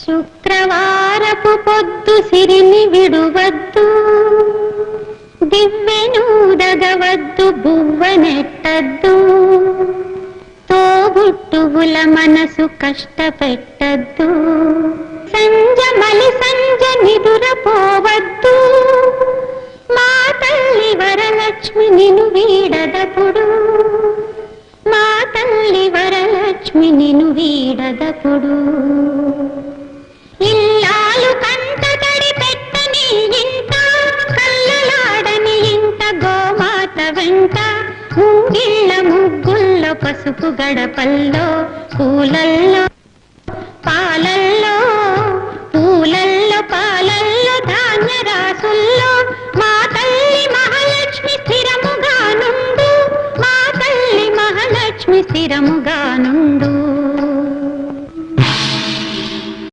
శుక్రవారపు పొద్దు సిరిని విడువద్దు, దివ్వెనూదగవద్దు, బువ్వనెట్టద్దు, తోబుట్టువుల మనసు కష్టపెట్టద్దు, సంజమలి సంజ నిదురపోవద్దు, మా తల్లి వరలక్ష్మి నిను వీడదపుడు, మా తల్లి వరలక్ష్మి నిను వీడదపుడు. ఇల్లాలు కంట తడి పెట్టని ఇంట, కళ్ళలాడని ఇంట, గోమాత వెంట, ముంగిళ్ళ ముగ్గుల్లో, పసుపు గడపల్లో, పూలల్లో పాలల్లో, పూలల్లో పాలల్లో, ధాన్య రాసుల్లో, మా తల్లి మహాలక్ష్మి స్థిరముగా నుండు, మా తల్లి మహాలక్ష్మి స్థిరముగా నుండు.